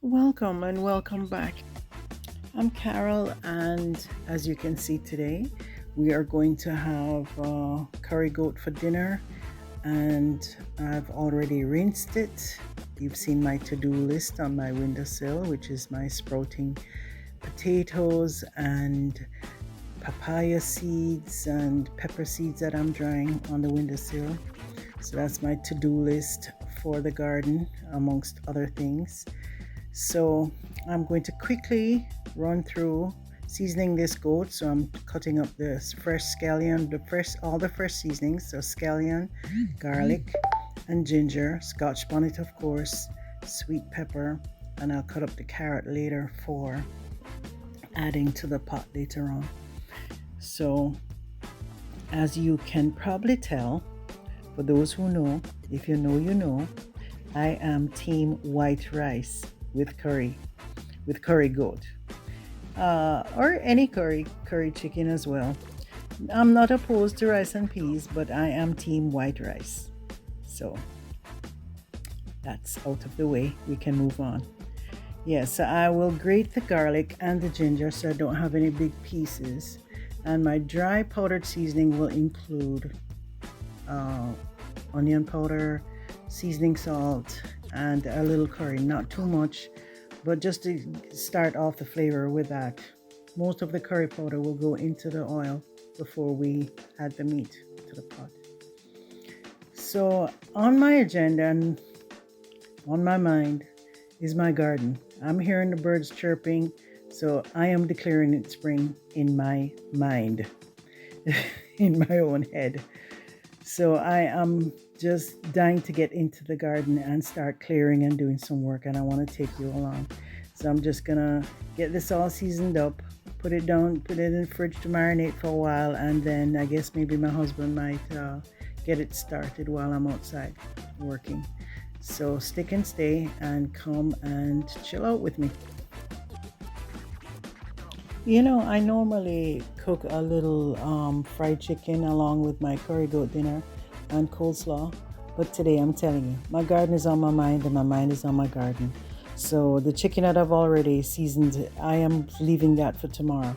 Welcome and welcome back. I'm Carol, and as you can see today, we are going to have curry goat for dinner, and I've already rinsed it. You've seen my to-do list on my windowsill, which is my sprouting potatoes and papaya seeds and pepper seeds that I'm drying on the windowsill. So that's my to-do list for the garden, amongst other things. So I'm going to quickly run through seasoning this goat. So I'm cutting up this fresh scallion, all the fresh seasonings. So scallion, garlic, and ginger, Scotch bonnet, of course, sweet pepper, and I'll cut up the carrot later for adding to the pot later on. So as you can probably tell, for those who know, if you know, you know, I am team white rice with curry goat, or any curry chicken as well. I'm not opposed to rice and peas, but I am team white rice. So that's out of the way. We can move on. Yes, so I will grate the garlic and the ginger so I don't have any big pieces. And my dry powdered seasoning will include onion powder, seasoning salt, and a little curry. Not too much, but just to start off the flavor with that. Most of the curry powder will go into the oil before we add the meat to the pot. So on my agenda and on my mind is my garden. I'm hearing the birds chirping, so I am declaring it spring in my mind, in my own head. So I am just dying to get into the garden and start clearing and doing some work, and I want to take you along. So I'm just gonna get this all seasoned up, put it down, put it in the fridge to marinate for a while, and then I guess maybe my husband might get it started while I'm outside working. So stick and stay and come and chill out with me. You know, I normally cook a little fried chicken along with my curry goat dinner and coleslaw, but today I'm telling you, my garden is on my mind and my mind is on my garden. So the chicken that I've already seasoned, I am leaving that for tomorrow.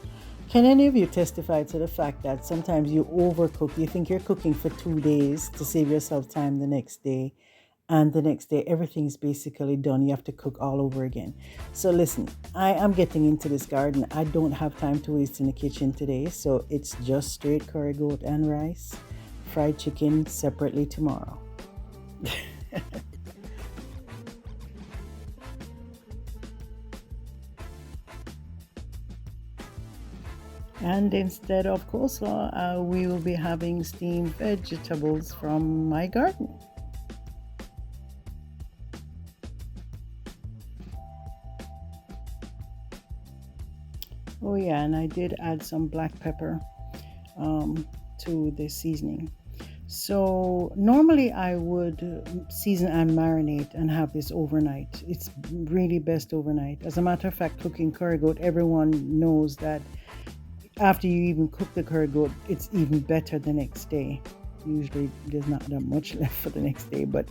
Can any of you testify to the fact that sometimes you overcook? You think you're cooking for 2 days to save yourself time the next day, and the next day everything's basically done. You have to cook all over again. So listen, I am getting into this garden. I don't have time to waste in the kitchen today, so it's just straight curry goat and rice, fried chicken separately tomorrow. And instead of coleslaw, we will be having steamed vegetables from my garden. Oh yeah, and I did add some black pepper to the seasoning. So normally I would season and marinate and have this overnight. It's really best overnight. As a matter of fact, cooking curry goat, everyone knows that after you even cook the curry goat, it's even better the next day. Usually there's not that much left for the next day, but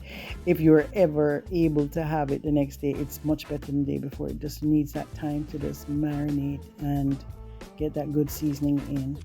if you're ever able to have it the next day, it's much better than the day before. It just needs that time to just marinate and get that good seasoning in.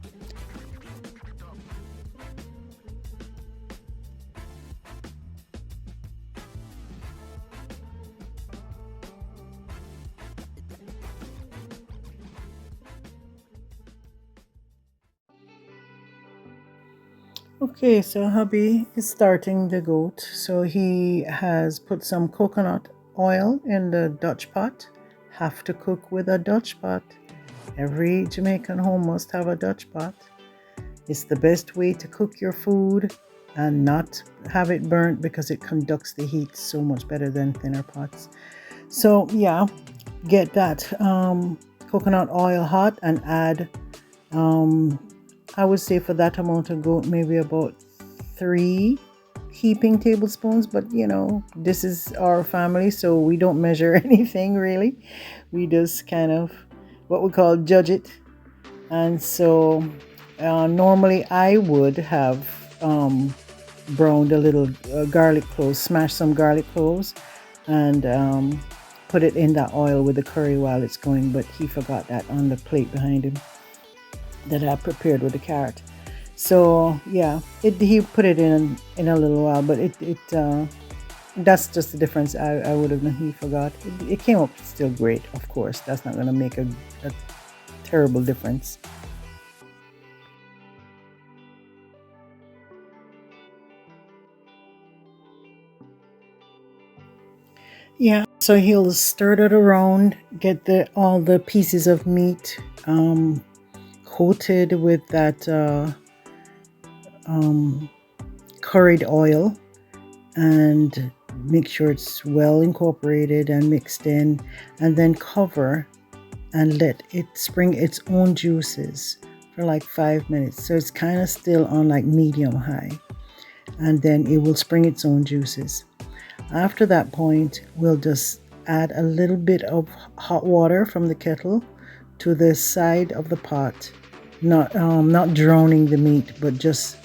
Okay, so hubby is starting the goat. So he has put some coconut oil in the Dutch pot. Have to cook with a Dutch pot. Every Jamaican home must have a Dutch pot. It's the best way to cook your food and not have it burnt because it conducts the heat so much better than thinner pots. So yeah, get that coconut oil hot and add I would say for that amount of goat, maybe about 3 heaping tablespoons. But you know, this is our family, so we don't measure anything really. We just kind of what we call judge it. And so normally I would have browned a little garlic cloves, smashed some garlic cloves, and put it in that oil with the curry while it's going, but he forgot that on the plate behind him that I prepared with the carrot. So yeah, he put it in a little while, but that's just the difference. I would have done. He forgot. It came up still great, of course. That's not going to make a terrible difference. Yeah, so he'll stir it around, get all the pieces of meat coated with that curried oil, and make sure it's well incorporated and mixed in, and then cover and let it spring its own juices for like 5 minutes. So it's kind of still on like medium high, and then it will spring its own juices. After that point, we'll just add a little bit of hot water from the kettle to the side of the pot, not drowning the meat, but just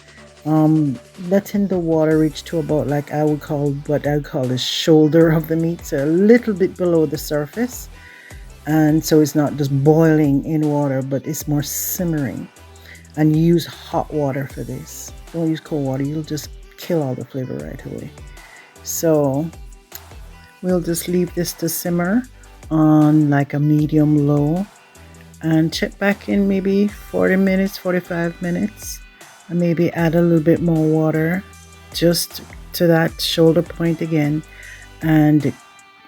letting the water reach to about like what I would call the shoulder of the meat, so a little bit below the surface. And so it's not just boiling in water, but it's more simmering. And use hot water for this. Don't use cold water, you'll just kill all the flavor right away. So we'll just leave this to simmer on like a medium low, and check back in maybe 40 minutes, 45 minutes, and maybe add a little bit more water just to that shoulder point again, and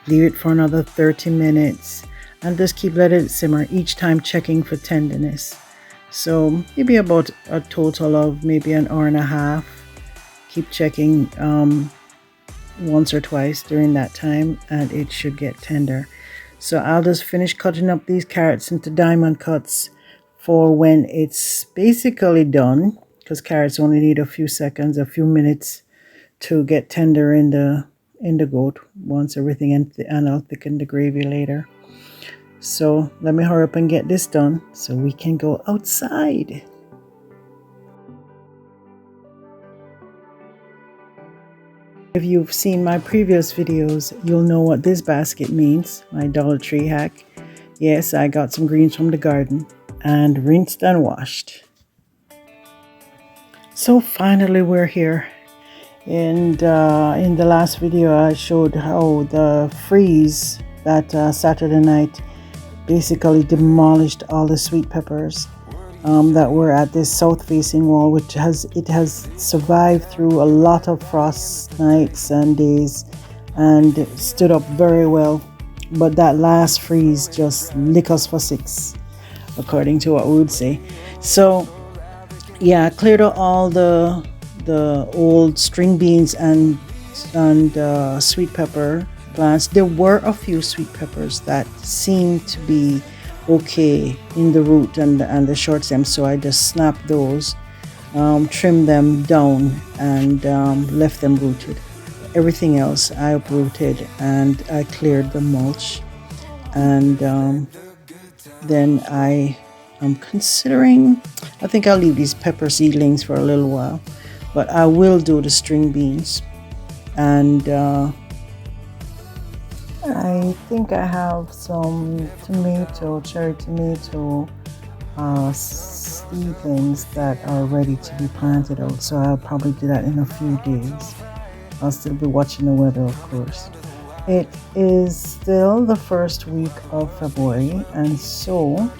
leave it for another 30 minutes, and just keep letting it simmer, each time checking for tenderness. So maybe about a total of maybe an hour and a half. Keep checking once or twice during that time, and it should get tender. So I'll just finish cutting up these carrots into diamond cuts for when it's basically done, because carrots only need a few seconds, a few minutes to get tender in the goat once everything, and I'll thicken the gravy later. So let me hurry up and get this done so we can go outside. If you've seen my previous videos, you'll know what this basket means, my Dollar Tree hack. Yes, I got some greens from the garden and rinsed and washed. So finally we're here. And in the last video I showed how the freeze that Saturday night basically demolished all the sweet peppers that were at this south facing wall, which has survived through a lot of frost nights and days and stood up very well. But that last freeze just licked us for six, according to what we would say. So yeah, I cleared out all the old string beans and sweet pepper plants. There were a few sweet peppers that seemed to be okay in the root and the short stem, so I just snapped those, trimmed them down, and left them rooted. Everything else I uprooted and I cleared the mulch, and then I am considering, I think I'll leave these pepper seedlings for a little while, but I will do the string beans. And I think I have some cherry tomato seedlings that are ready to be planted out, so I'll probably do that in a few days. I'll still be watching the weather, of course. It is still the first week of February, and so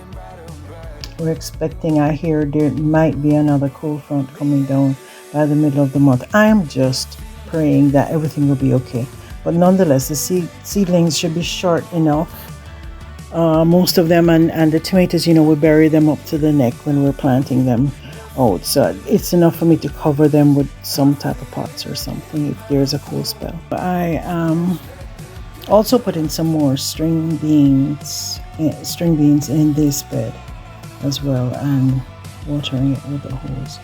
we're expecting, I hear there might be another cold front coming down by the middle of the month. I'm just praying that everything will be okay. But nonetheless, the seedlings should be short enough. Most of them, and the tomatoes, we bury them up to the neck when we're planting them out. So it's enough for me to cover them with some type of pots or something if there's a cold spell. I also put in some more string beans in this bed as well, and watering it with the hose.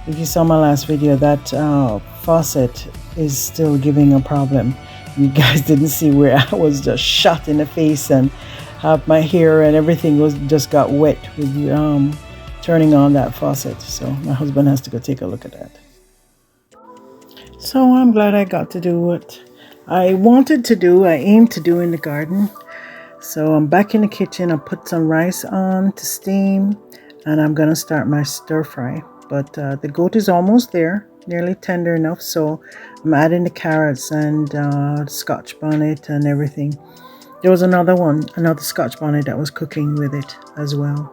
If you saw my last video, that faucet is still giving a problem. You guys didn't see where I was just shot in the face, and have my hair and everything just got wet with turning on that faucet. So my husband has to go take a look at that. So I'm glad I got to do what I wanted to do, I aimed to do in the garden. So I'm back in the kitchen. I put some rice on to steam, and I'm gonna start my stir fry. But the goat is almost there, nearly tender enough. So I'm adding the carrots and Scotch bonnet and everything. There was another Scotch bonnet that was cooking with it as well.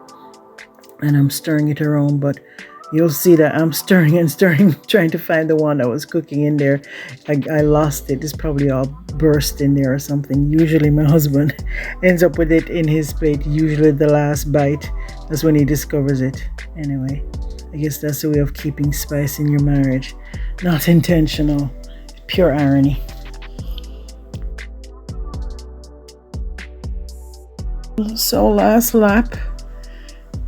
And I'm stirring it around, but you'll see that I'm stirring and stirring, trying to find the one that was cooking in there. I lost it. It's probably all burst in there or something. Usually my husband ends up with it in his plate. Usually the last bite, that's when he discovers it. Anyway, I guess that's the way of keeping spice in your marriage. Not intentional, pure irony. So last lap.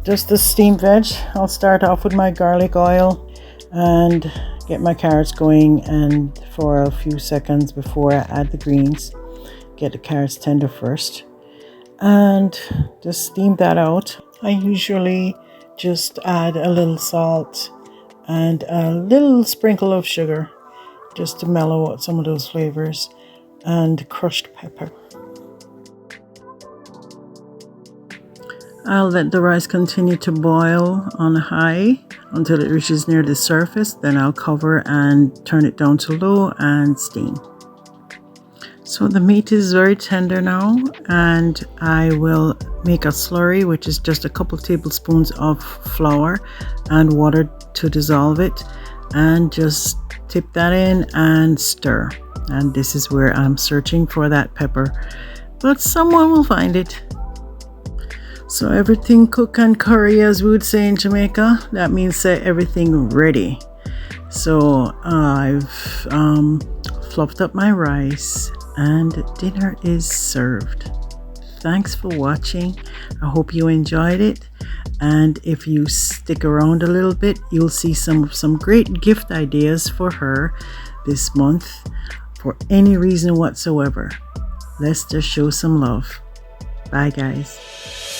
Just the steamed veg. I'll start off with my garlic oil and get my carrots going, and for a few seconds before I add the greens, get the carrots tender first and just steam that out. I usually just add a little salt and a little sprinkle of sugar just to mellow out some of those flavors, and crushed pepper. I'll let the rice continue to boil on high until it reaches near the surface. Then I'll cover and turn it down to low and steam. So the meat is very tender now, and I will make a slurry, which is just a couple tablespoons of flour and water to dissolve it, and just tip that in and stir. And this is where I'm searching for that pepper, but someone will find it. So everything cook and curry, as we would say in Jamaica. That means everything ready. So I've fluffed up my rice and dinner is served. Thanks for watching. I hope you enjoyed it. And if you stick around a little bit, you'll see some great gift ideas for her this month for any reason whatsoever. Let's just show some love. Bye guys.